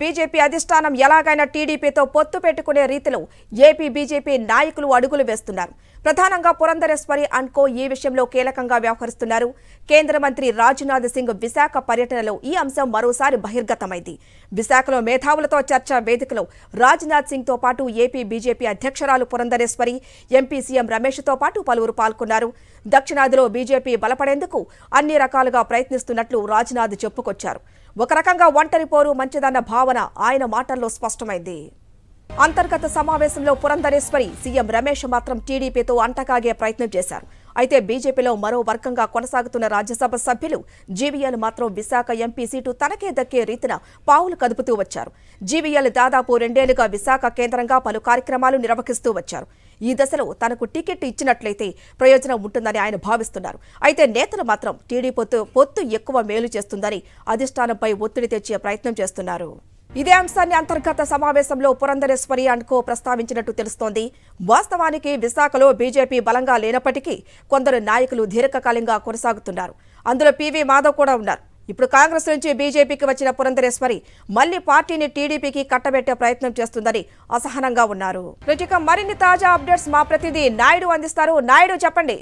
BJP అధిష్టానం ఎలాగైనా టీడీపీతో పొత్తు పెట్టుకునే రీతిలో ఏపీ బీజేపీ నాయకులు అడుగులు వేస్తున్నారు. ప్రధానంగా పురంధరేశ్వరి అండ్ కో ఈ విషయంలో కీలకంగా వ్యవహరిస్తున్నారు. కేంద్ర మంత్రి రాజ్నాథ్ సింగ్ విశాఖ పర్యటనలో ఈ అంశం మరోసారి బహిర్గతమైంది. విశాఖలో మేధావులతో చర్చా వేదికలో రాజ్నాథ్ సింగ్ తో పాటు ఏపీ బీజేపీ అధ్యక్షురాలు పురంధరేశ్వరి, ఎంపీ సీఎం రమేష్తో పాటు పలువురు పాల్గొన్నారు. దక్షిణాదిలో బీజేపీ బలపడేందుకు అన్ని రకాలుగా ప్రయత్నిస్తున్నట్లు రాజ్నాథ్ చెప్పుకొచ్చారు. ఒక రకంగా ఒంటరి పోరు మంచిదన్న భావన ఆయన మాటల్లో స్పష్టమైంది. అంతర్గత సమావేశంలో పురంధరేశ్వరి, సీఎం రమేష్ మాత్రం టీడీపీతో అంటకాగే ప్రయత్నం చేశారు. అయితే బీజేపీలో మరో వర్గంగా కొనసాగుతున్న రాజ్యసభ సభ్యులు జీవీఎల్ మాత్రం విశాఖ ఎంపీ సీటు తనకే దక్కే రీతిన పావులు కదుపుతూ వచ్చారు. జీవీఎల్ దాదాపు 2 ఏళ్లుగా విశాఖ కేంద్రంగా పలు కార్యక్రమాలు నిర్వహిస్తూ వచ్చారు. ఈ దశలో తనకు టికెట్ ఇచ్చినట్లయితే ప్రయోజనం ఉంటుందని ఆయన భావిస్తున్నారు. అయితే నేతలు మాత్రం టీడీపీతో పొత్తు ఎక్కువ మేలు చేస్తుందని అధిష్టానంపై ఒత్తిడి తెచ్చే ప్రయత్నం చేస్తున్నారు. ఇదే అంశాన్ని అంతర్గత సమావేశంలో పురంధరేశ్వరి అండ్ కో ప్రస్తావించినట్టు తెలుస్తోంది. వాస్తవానికి విశాఖలో బీజేపీ బలంగా లేనప్పటికీ కొందరు నాయకులు దీర్ఘకాలంగా కొనసాగుతున్నారు. అందులో పీవీ మాధవ్ కూడా ఉన్నారు. ఇప్పుడు కాంగ్రెస్ నుంచి బీజేపీకి వచ్చిన పురంధరేశ్వరి మళ్లీ పార్టీని టీడీపీకి కట్టబెట్టే ప్రయత్నం చేస్తుందని అసహనంగా ఉన్నారు. ఇక మరిన్ని తాజా అప్డేట్స్ మా ప్రతినిధి నాయుడు అందిస్తారు. నాయుడు, చెప్పండి.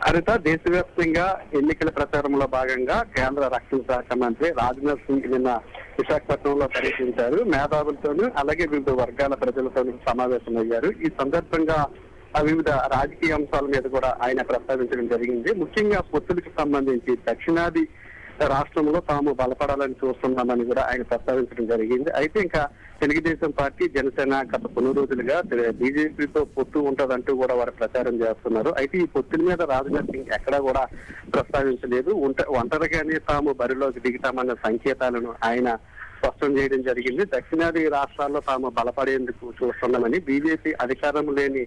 హరిత, దేశవ్యాప్తంగా ఎన్నికల ప్రచారంలో భాగంగా కేంద్ర రక్షణ శాఖ మంత్రి రాజ్నాథ్ సింగ్ నిన్న విశాఖపట్నంలో పర్యటించారు. మేధావులతోనూ అలాగే వివిధ వర్గాల ప్రజలతోనూ సమావేశమయ్యారు. ఈ సందర్భంగా వివిధ రాజకీయ అంశాల మీద కూడా ఆయన ప్రస్తావించడం జరిగింది. ముఖ్యంగా పొత్తులకు సంబంధించి దక్షిణాది రాష్ట్రంలో తాము బలపడాలని చూస్తున్నామని కూడా ఆయన ప్రస్తావించడం జరిగింది. అయితే ఇంకా తెలుగుదేశం పార్టీ, జనసేన గత కొన్ని రోజులుగా బీజేపీతో పొత్తు ఉంటదంటూ కూడా వారు ప్రచారం చేస్తున్నారు. అయితే ఈ పొత్తుల మీద రాజ్నాథ్ సింగ్ ఎక్కడా కూడా ప్రస్తావించలేదు. ఒంటరిగానే తాము బరిలోకి దిగుతామన్న సంకేతాలను ఆయన స్పష్టం చేయడం జరిగింది. దక్షిణాది రాష్ట్రాల్లో తాము బలపడేందుకు చూస్తున్నామని, బీజేపీ అధికారం లేని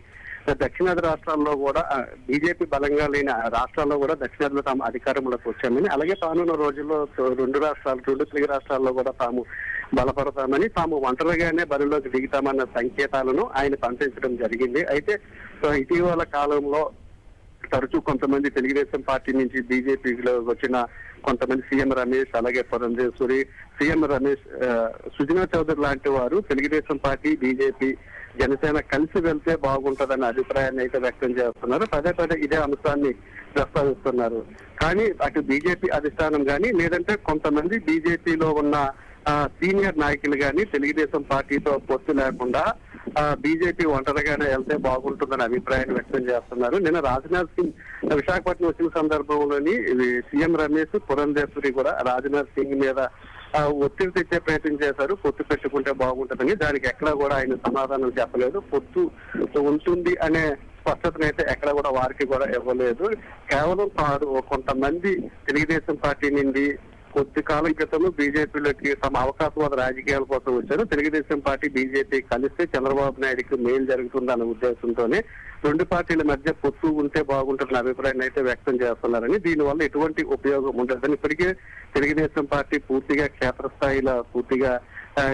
దక్షిణాది రాష్ట్రాల్లో కూడా బీజేపీ బలంగా లేని రాష్ట్రాల్లో కూడా దక్షిణాదిలో తాము అధికారంలోకి వచ్చామని, అలాగే రానున్న రోజుల్లో రెండు తెలుగు రాష్ట్రాల్లో కూడా తాము బలపడతామని, తాము ఒంటరిగానే బరిలోకి దిగుతామన్న సంకేతాలను ఆయన పంపించడం జరిగింది. అయితే ఇటీవల కాలంలో తరచూ కొంతమంది తెలుగుదేశం పార్టీ నుంచి బీజేపీలో వచ్చిన కొంతమంది సీఎం రమేష్, అలాగే పురంధరేశ్వరి, సీఎం రమేష్, సుజనా చౌదరి లాంటి వారు తెలుగుదేశం పార్టీ, బీజేపీ, జనసేన కలిసి వెళ్తే బాగుంటదన్న అభిప్రాయాన్ని అయితే వ్యక్తం చేస్తున్నారు. పదే పదే ఇదే అంశాన్ని ప్రస్తావిస్తున్నారు. కానీ అటు బీజేపీ అధిష్టానం కానీ, లేదంటే కొంతమంది బీజేపీలో ఉన్న సీనియర్ నాయకులు కానీ తెలుగుదేశం పార్టీతో పొత్తు లేకుండా బీజేపీ ఒంటరిగానే వెళ్తే బాగుంటుందని అభిప్రాయాన్ని వ్యక్తం చేస్తున్నారు. నిన్న రాజ్నాథ్ సింగ్ విశాఖపట్నం వచ్చిన సందర్భంలోని సీఎం రమేష్, పురంధేశ్వరి కూడా రాజ్నాథ్ సింగ్ మీద ఒత్తిడి తెచ్చే ప్రయత్నం చేశారు. పొత్తు పెట్టుకుంటే బాగుంటుందని. దానికి ఎక్కడా కూడా ఆయన సమాధానం చెప్పలేదు. పొత్తు ఉంటుంది అనే స్పష్టతనైతే ఎక్కడ కూడా వారికి కూడా ఇవ్వలేదు. కేవలం కొంతమంది తెలుగుదేశం పార్టీ నుండి కొద్ది కాలం క్రితం బీజేపీలోకి తమ అవకాశవాద రాజకీయాల కోసం వచ్చారు. తెలుగుదేశం పార్టీ, బీజేపీ కలిస్తే చంద్రబాబు నాయుడుకి మేలు జరుగుతుందన్న ఉద్దేశంతోనే రెండు పార్టీల మధ్య పొత్తు ఉంటే బాగుంటుందన్న అభిప్రాయాన్ని అయితే వ్యక్తం చేస్తున్నారని, దీనివల్ల ఎటువంటి ఉపయోగం ఉండదని, ఇప్పటికే తెలుగుదేశం పార్టీ పూర్తిగా క్షేత్రస్థాయిలో పూర్తిగా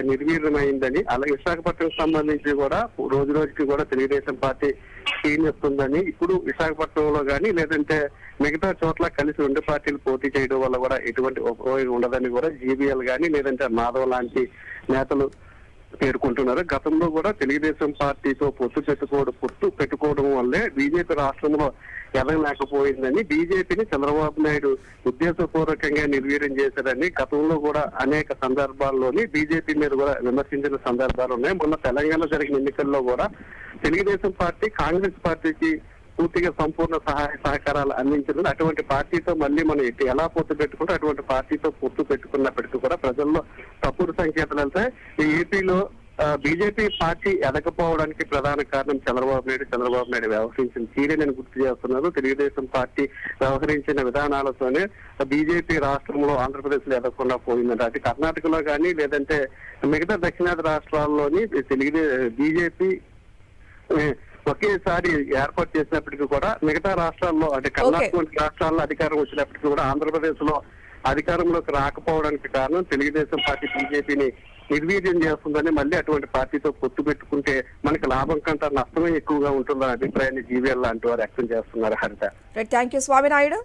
నిర్వీర్యమైందని, అలాగే విశాఖపట్నం సంబంధించి కూడా రోజు రోజుకి కూడా తెలుగుదేశం పార్టీ క్షీణిస్తుందని, ఇప్పుడు విశాఖపట్నంలో కానీ లేదంటే మిగతా చోట్ల కలిసి రెండు పార్టీలు పోటీ చేయడం వల్ల కూడా ఎటువంటి ఉపయోగం ఉండదని కూడా జీబీఎల్ కానీ లేదంటే మాధవ్ లాంటి నేతలు పేర్కొంటున్నారు. గతంలో కూడా తెలుగుదేశం పార్టీతో పొత్తు పెట్టుకోవడం వల్లే బీజేపీ రాష్ట్రంలో ఎదగలేకపోయిందని, బీజేపీని చంద్రబాబు నాయుడు ఉద్దేశపూర్వకంగా నిర్వీర్యం చేశారని గతంలో కూడా అనేక సందర్భాల్లోని బీజేపీ మీద కూడా విమర్శించిన సందర్భాలు ఉన్నాయి. మొన్న తెలంగాణ జరిగిన ఎన్నికల్లో కూడా తెలుగుదేశం పార్టీ కాంగ్రెస్ పార్టీకి పూర్తిగా సంపూర్ణ సహాయ సహకారాలు అందించడం, అటువంటి పార్టీతో మళ్ళీ మనం ఎలా పొత్తు పెట్టుకుంటే అటువంటి పార్టీతో పొత్తు పెట్టుకున్నప్పటికీ కూడా ప్రజల్లో తప్పుడు సంకేతాలు వెళ్తాయి. ఈ ఏపీలో బీజేపీ పార్టీ ఎదకపోవడానికి ప్రధాన కారణం చంద్రబాబు నాయుడు వ్యవహరించిన తీరే నేను గుర్తు చేస్తున్నారు. తెలుగుదేశం పార్టీ వ్యవహరించిన విధానాలతోనే బీజేపీ రాష్ట్రంలో ఆంధ్రప్రదేశ్ లో ఎదగకుండా పోయిందంటే, అటు కర్ణాటకలో కానీ లేదంటే మిగతా దక్షిణాది రాష్ట్రాల్లోని బీజేపీ ఒకేసారి ఏర్పాటు చేసినప్పటికీ కూడా మిగతా రాష్ట్రాల్లో అంటే కర్ణాటక రాష్ట్రాల్లో అధికారం వచ్చినప్పటికీ కూడా ఆంధ్రప్రదేశ్ లో అధికారంలోకి రాకపోవడానికి కారణం తెలుగుదేశం పార్టీ బీజేపీని నిర్వీర్యం చేస్తుందని, మళ్ళీ అటువంటి పార్టీతో పొత్తు పెట్టుకుంటే మనకి లాభం కంటే నష్టమే ఎక్కువగా ఉంటుందన్న అభిప్రాయాన్ని జీవీఎల్ లాంటి వారు వ్యక్తం చేస్తున్నారు. హరిత, థ్యాంక్ యూ స్వామినాయుడు.